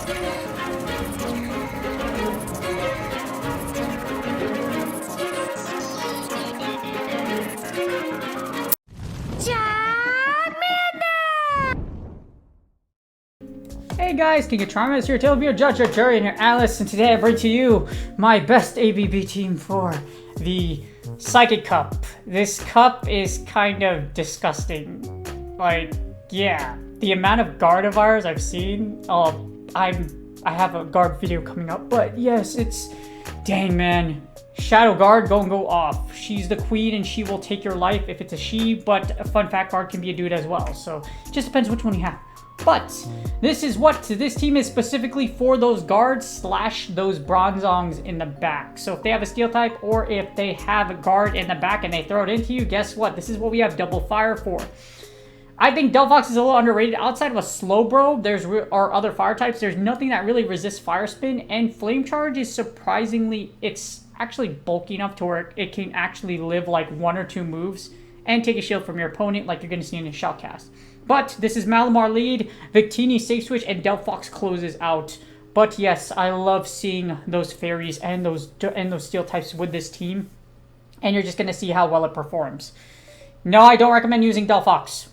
Hey guys, King of Charmers here, Tail Beer, Judge, Jerry, and your Alice, and today I bring to you my best ABB team for the Psychic Cup. This cup is kind of disgusting. Like, yeah, the amount of Gardevoirs I've seen. I have a Guard video coming up, but yes, it's dang man. Shadow Guard, go off. She's the queen and she will take your life if it's a she, but a fun fact, Guard can be a dude as well. So it just depends which one you have. But this team is specifically for those guards slash those bronzongs in the back. So if they have a steel type or if they have a guard in the back and they throw it into you, guess what? This is what we have double fire for. I think Delphox is a little underrated. Outside of a Slowbro, there's our other fire types. There's nothing that really resists fire spin, and flame charge is surprisingly, it's actually bulky enough to where it can actually live like 1 or 2 moves and take a shield from your opponent like you're going to see in a Shellcast. But this is Malamar lead, Victini safe switch, and Delphox closes out. But yes, I love seeing those fairies and those steel types with this team. And you're just going to see how well it performs. No, I don't recommend using Delphox.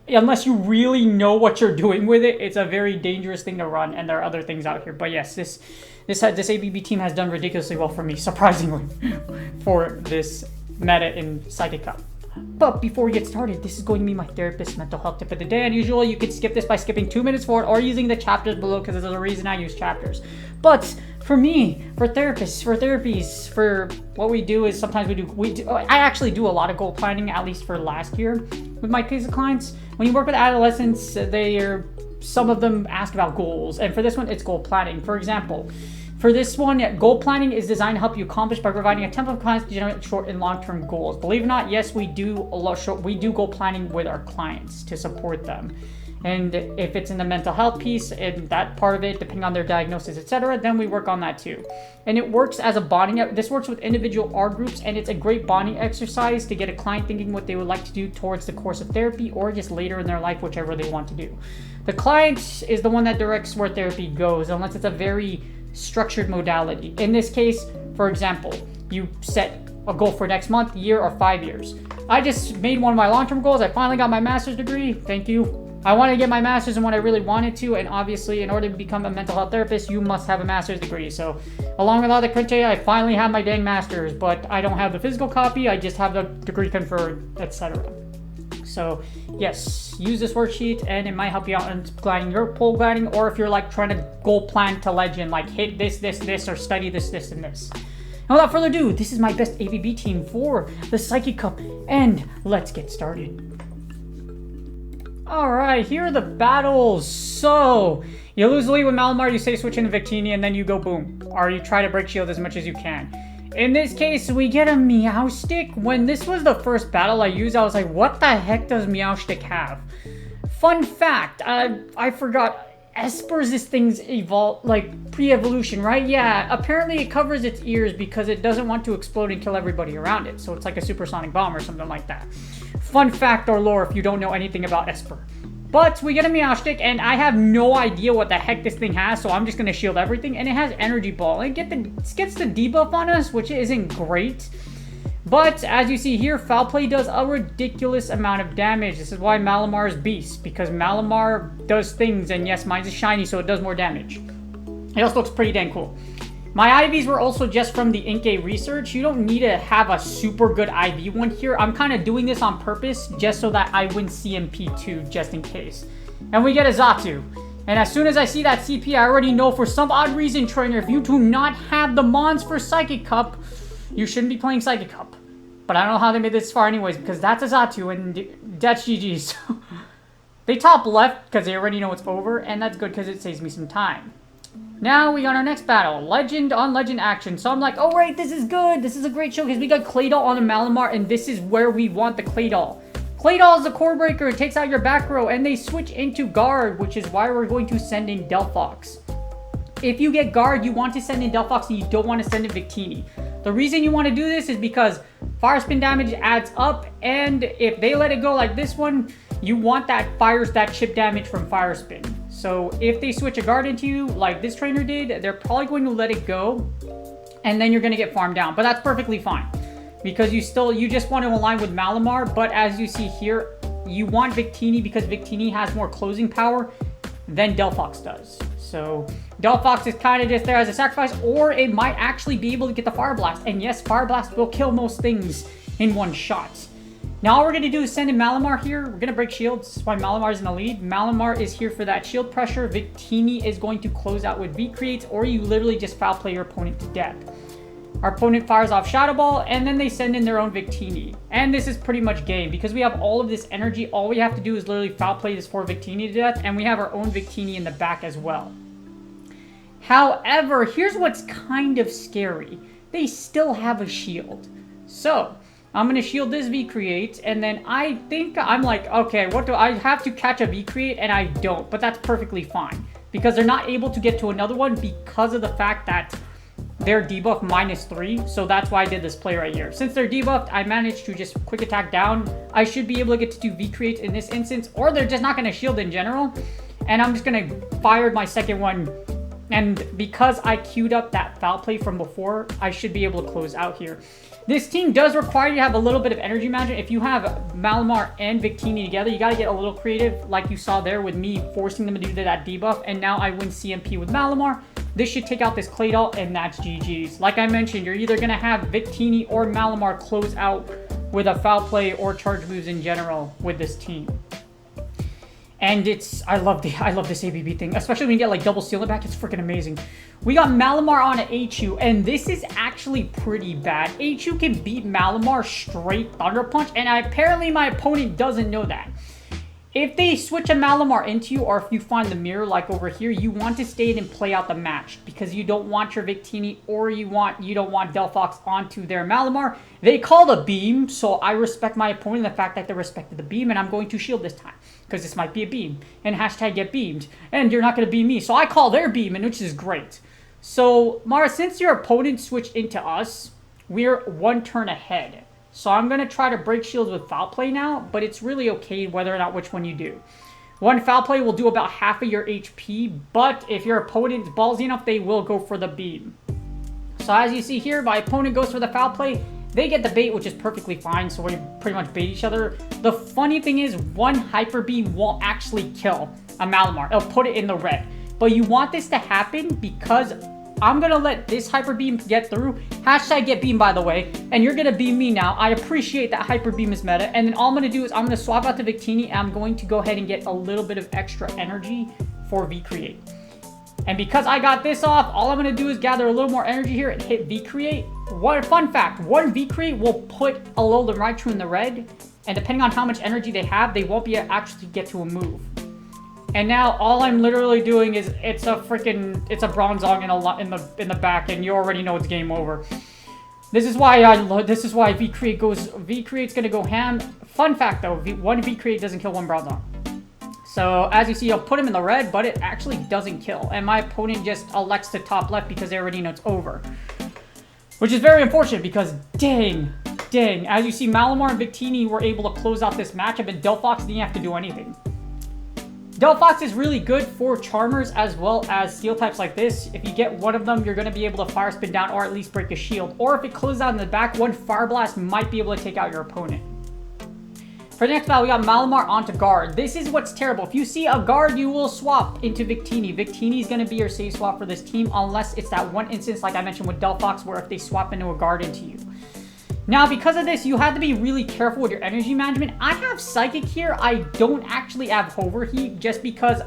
Unless you really know what you're doing with it, it's a very dangerous thing to run, and there are other things out here. But yes, this ABB team has done ridiculously well for me, surprisingly, for this meta in Psychic Cup. But before we get started, this is going to be my therapist mental health tip of the day. And usually you can skip this by skipping 2 minutes forward or using the chapters below because there's a reason I use chapters. But for me, for therapists, for therapies, for what we do is sometimes I actually do a lot of goal planning, at least for last year with my case of clients. When you work with adolescents, some of them ask about goals. And for this one, it's goal planning. For example, for this one, goal planning is designed to help you accomplish by providing a template of clients to generate short and long-term goals. Believe it or not, yes, we do goal planning with our clients to support them. And if it's in the mental health piece and that part of it, depending on their diagnosis, etc., then we work on that too. And it works as a bonding. This works with individual R groups, and it's a great bonding exercise to get a client thinking what they would like to do towards the course of therapy or just later in their life, whichever they want to do. The client is the one that directs where therapy goes, unless it's a very structured modality. In this case, for example, you set a goal for next month, year, or 5 years. I just made one of my long-term goals. I finally got my master's degree. Thank you. I wanted to get my master's in what I really wanted to, and obviously in order to become a mental health therapist, you must have a master's degree. So along with all the criteria, I finally have my dang master's, but I don't have the physical copy. I just have the degree conferred, etc. So yes, use this worksheet and it might help you out in gliding your pole gliding, or if you're like trying to goal plan to legend, like hit this, or study this, and this. And without further ado, this is my best ABB team for the Psychic Cup, and let's get started. Alright, here are the battles. So, you lose the lead with Malamar, you say switch into Victini, and then you go boom. Or you try to break shield as much as you can. In this case, we get a Meowstick. When this was the first battle I used, I was like, what the heck does Meowstick have? Fun fact, I forgot, Espers, this thing's pre-evolution, right? Yeah, apparently it covers its ears because it doesn't want to explode and kill everybody around it. So it's like a supersonic bomb or something like that. Fun fact or lore if you don't know anything about Esper. But we get a Meowstick, and I have no idea what the heck this thing has, so I'm just going to shield everything. And it has Energy Ball. It gets the debuff on us, which isn't great. But as you see here, Foul Play does a ridiculous amount of damage. This is why Malamar is Beast, because Malamar does things, and yes, mine's is shiny, so it does more damage. It also looks pretty dang cool. My IVs were also just from the Inkay research. You don't need to have a super good IV one here. I'm kind of doing this on purpose just so that I win CMP2 just in case. And we get a Xatu. And as soon as I see that CP, I already know for some odd reason, trainer, if you do not have the Mons for Psychic Cup, you shouldn't be playing Psychic Cup. But I don't know how they made this far anyways, because that's a Xatu and that's GG's. They top left because they already know it's over, and that's good because it saves me some time. Now we got our next battle, Legend on Legend action. So I'm like, oh right, this is good. This is a great show because we got Claydol on a Malamar, and this is where we want the Claydol. Claydol is a core breaker. It takes out your back row, and they switch into Guard, which is why we're going to send in Delphox. If you get Guard, you want to send in Delphox, and you don't want to send in Victini. The reason you want to do this is because fire spin damage adds up, and if they let it go like this one, you want that chip damage from fire spin. So if they switch a guard into you, like this trainer did, they're probably going to let it go, and then you're going to get farmed down. But that's perfectly fine, because you just want to align with Malamar. But as you see here, you want Victini because Victini has more closing power than Delphox does. So Delphox is kind of just there as a sacrifice, or it might actually be able to get the Fire Blast. And yes, Fire Blast will kill most things in one shot. Now all we're going to do is send in Malamar here. We're going to break shields. That's why Malamar is in the lead. Malamar is here for that shield pressure. Victini is going to close out with V-Creates, or you literally just foul play your opponent to death. Our opponent fires off Shadow Ball, and then they send in their own Victini. And this is pretty much game. Because we have all of this energy, all we have to do is literally foul play this for Victini to death, and we have our own Victini in the back as well. However, here's what's kind of scary. They still have a shield. So I'm going to shield this V-Create, and then I think I'm like, okay, what do I have to catch a V-Create, and I don't, but that's perfectly fine. Because they're not able to get to another one because of the fact that they're debuffed -3, so that's why I did this play right here. Since they're debuffed, I managed to just quick attack down. I should be able to get to do V-Creates in this instance, or they're just not going to shield in general, and I'm just going to fire my second one. And because I queued up that foul play from before, I should be able to close out here. This team does require you to have a little bit of energy management. If you have Malamar and Victini together, you got to get a little creative, like you saw there with me forcing them to do that debuff. And now I win CMP with Malamar. This should take out this Claydol, and that's GG's. Like I mentioned, you're either going to have Victini or Malamar close out with a foul play or charge moves in general with this team. And I love this ABB thing, especially when you get like double seal it back. It's freaking amazing. We got Malamar on an Aichu, and this is actually pretty bad. Aichu can beat Malamar straight Thunder Punch, and apparently my opponent doesn't know that. If they switch a Malamar into you, or if you find the mirror like over here, you want to stay in and play out the match, because you don't want your Victini or you don't want Delphox onto their Malamar. They called a beam, so I respect my opponent, the fact that they respected the beam, and I'm going to shield this time, because this might be a beam, and hashtag get beamed, and you're not going to beam me, so I call their beam, and which is great. So Mara, since your opponent switched into us, we're one turn ahead. So I'm going to try to break shields with foul play now, but it's really okay whether or not which one you do. One foul play will do about half of your HP, but if your opponent's ballsy enough, they will go for the beam. So as you see here, my opponent goes for the foul play. They get the bait, which is perfectly fine, so we pretty much bait each other. The funny thing is, one Hyper Beam won't actually kill a Malamar. It'll put it in the red. But you want this to happen because I'm going to let this Hyper Beam get through. Hashtag get beam, by the way. And you're going to beam me now. I appreciate that Hyper Beam is meta. And then all I'm going to do is I'm going to swap out to Victini, and I'm going to go ahead and get a little bit of extra energy for V-Create. And because I got this off, all I'm going to do is gather a little more energy here and hit V-Create. One fun fact, one V-Create will put Alolan Raichu in the red. And depending on how much energy they have, they won't be able to actually get to a move. And now all I'm literally doing is it's a Bronzong in the back, and you already know it's game over. This is why V-Create's gonna go ham. Fun fact though, one V-Create doesn't kill one Bronzong. So as you see, I'll put him in the red, but it actually doesn't kill. And my opponent just elects to top left because they already know it's over. Which is very unfortunate because dang. As you see, Malamar and Victini were able to close out this matchup, and Delphox didn't have to do anything. Delphox is really good for Charmers as well as Steel types like this. If you get one of them, you're going to be able to Fire Spin down or at least break a shield. Or if it closes out in the back, one Fire Blast might be able to take out your opponent. For the next battle, we got Malamar onto Guard. This is what's terrible. If you see a Guard, you will swap into Victini. Victini is going to be your safe swap for this team unless it's that one instance like I mentioned with Delphox where if they swap into a Guard into you. Now, because of this, you have to be really careful with your energy management. I have Psychic here. I don't actually have Overheat just because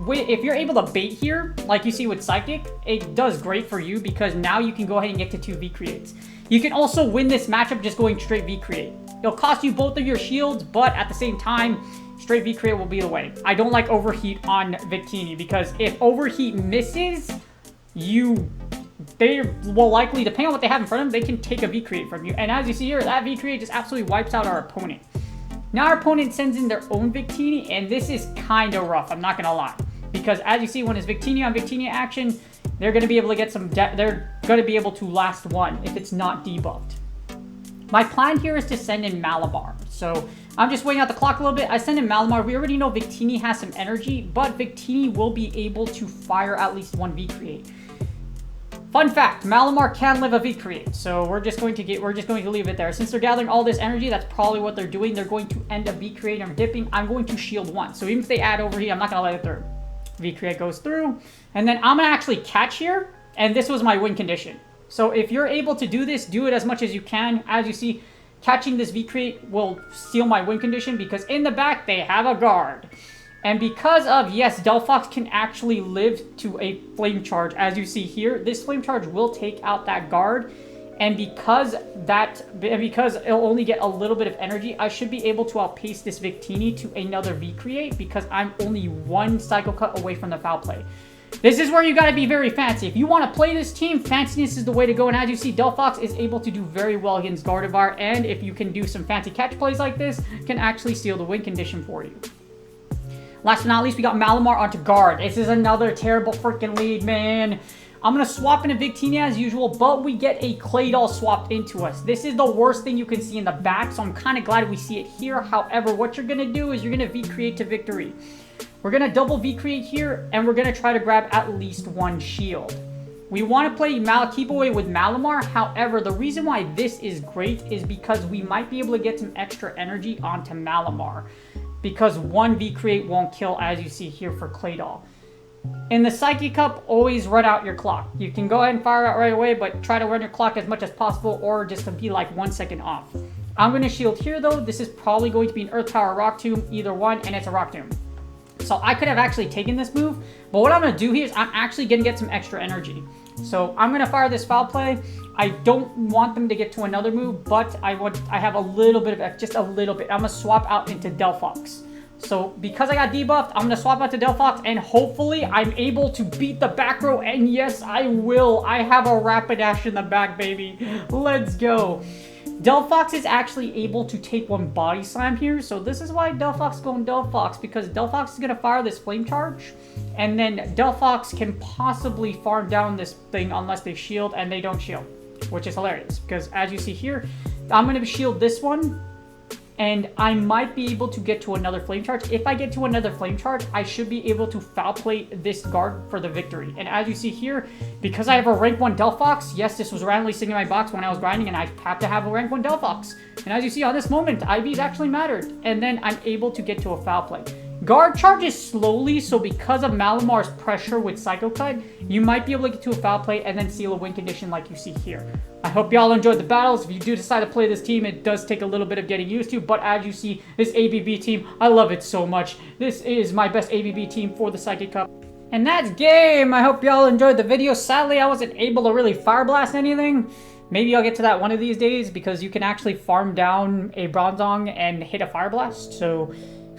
if you're able to bait here, like you see with Psychic, it does great for you because now you can go ahead and get to 2 V-Creates. You can also win this matchup just going straight V-Create. It'll cost you both of your shields, but at the same time, straight V-Create will be the way. I don't like Overheat on Victini because if Overheat misses, they will likely, depending on what they have in front of them, they can take a V-Create from you. And as you see here, that V-Create just absolutely wipes out our opponent. Now our opponent sends in their own Victini, and this is kind of rough, I'm not going to lie. Because as you see, when it's Victini on Victini action, they're going to be able to get they're going to be able to last one if it's not debuffed. My plan here is to send in Malabar. So I'm just weighing out the clock a little bit. I send in Malamar. We already know Victini has some energy, but Victini will be able to fire at least one V-Create. Fun fact, Malamar can live a V-Create, so we're just going to leave it there. Since they're gathering all this energy, that's probably what they're doing. They're going to end a V-Create and dipping. I'm going to shield one. So even if they add over here, I'm not going to let it through. V-Create goes through, and then I'm going to actually catch here, and this was my win condition. So if you're able to do this, do it as much as you can. As you see, catching this V-Create will steal my win condition because in the back, they have a guard. And because of, yes, Delphox can actually live to a Flame Charge. As you see here, this Flame Charge will take out that guard. And because it'll only get a little bit of energy, I should be able to outpace this Victini to another V-Create because I'm only one Cycle Cut away from the foul play. This is where you got to be very fancy. If you want to play this team, fanciness is the way to go. And as you see, Delphox is able to do very well against Gardevoir. And if you can do some fancy catch plays like this, can actually steal the win condition for you. Last but not least, we got Malamar onto guard. This is another terrible freaking lead, man. I'm going to swap in a Victini as usual, but we get a Claydol swapped into us. This is the worst thing you can see in the back, so I'm kind of glad we see it here. However, what you're going to do is you're going to V-Create to victory. We're going to double V-Create here, and we're going to try to grab at least one shield. We want to play keep away with Malamar. However, the reason why this is great is because we might be able to get some extra energy onto Malamar. Because one V-Create won't kill, as you see here for Claydol. In the Psychic Cup, always run out your clock. You can go ahead and fire out right away, but try to run your clock as much as possible, or just to be like 1 second off. I'm going to shield here, though. This is probably going to be an Earth Power Rock Tomb, either one, and it's a Rock Tomb. So I could have actually taken this move, but what I'm going to do here is I'm actually going to get some extra energy. So I'm going to fire this foul play. I don't want them to get to another move, but I have a little bit of, just a little bit. I'm going to swap out into Delphox. So because I got debuffed, I'm going to swap out to Delphox, and hopefully I'm able to beat the back row. And yes, I will. I have a Rapidash in the back, baby. Let's go. Delphox is actually able to take one Body Slam here. So this is why Delphox is going Delphox, because Delphox is going to fire this Flame Charge. And then Delphox can possibly farm down this thing unless they shield, and they don't shield, which is hilarious. Because as you see here, I'm going to shield this one. And I might be able to get to another Flame Charge. If I get to another Flame Charge, I should be able to foul play this guard for the victory. And as you see here, because I have a rank 1 Delphox, yes, this was randomly sitting in my box when I was grinding, and I have to have a rank 1 Delphox. And as you see on this moment, IVs actually mattered. And then I'm able to get to a foul play. Guard charges slowly, so because of Malamar's pressure with Psycho Cut, you might be able to get to a foul play and then seal a win condition like you see here. I hope y'all enjoyed the battles. If you do decide to play this team, it does take a little bit of getting used to, but as you see, this ABB team, I love it so much. This is my best ABB team for the Psychic Cup. And that's game! I hope y'all enjoyed the video. Sadly, I wasn't able to really Fire Blast anything. Maybe I'll get to that one of these days, because you can actually farm down a Bronzong and hit a Fire Blast, so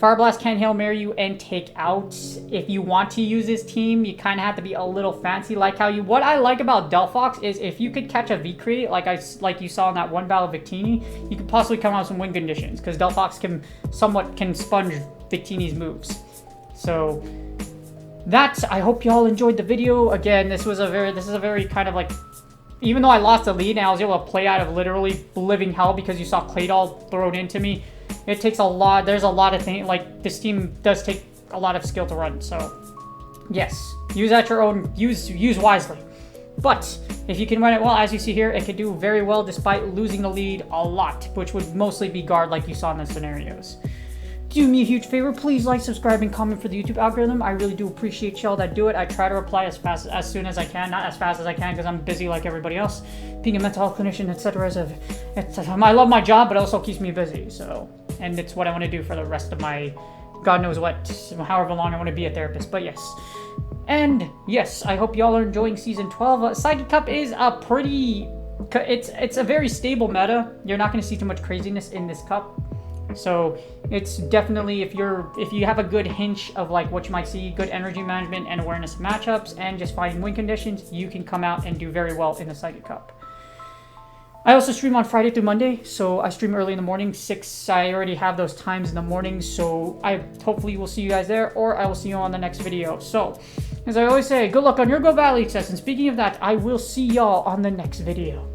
Fire Blast can Hail Mary you and take out. If you want to use this team, you kind of have to be a little fancy. Like how what I like about Delphox is if you could catch a V-Create, like you saw in that one battle of Victini, you could possibly come out with some win conditions, because Delphox can sponge Victini's moves. So I hope y'all enjoyed the video. Again, this is a very kind of like, even though I lost the lead and I was able to play out of literally living hell because you saw Claydol thrown into me. It takes a lot. There's a lot of things. Like, this team does take a lot of skill to run. So, yes, use at your own. Use wisely. But if you can run it well, as you see here, it can do very well despite losing the lead a lot, which would mostly be guard, like you saw in the scenarios. Do me a huge favor, please like, subscribe, and comment for the YouTube algorithm. I really do appreciate y'all that do it. I try to reply as soon as I can, not as fast as I can because I'm busy like everybody else, being a mental health clinician, etc. I love my job, but it also keeps me busy. So, and it's what I want to do for the rest of my, God knows what, however long I want to be a therapist. But yes, and yes, I hope y'all are enjoying season 12. Psychic Cup is a pretty, it's a very stable meta. You're not going to see too much craziness in this cup. So it's definitely, if you have a good hinge of like what you might see, good energy management and awareness of matchups and just finding win conditions, you can come out and do very well in the Psychic Cup. I also stream on Friday through Monday, so I stream early in the morning, 6. I already have those times in the morning, so I hopefully will see you guys there, or I will see you on the next video. So, as I always say, good luck on your Go Valley success, and speaking of that, I will see y'all on the next video.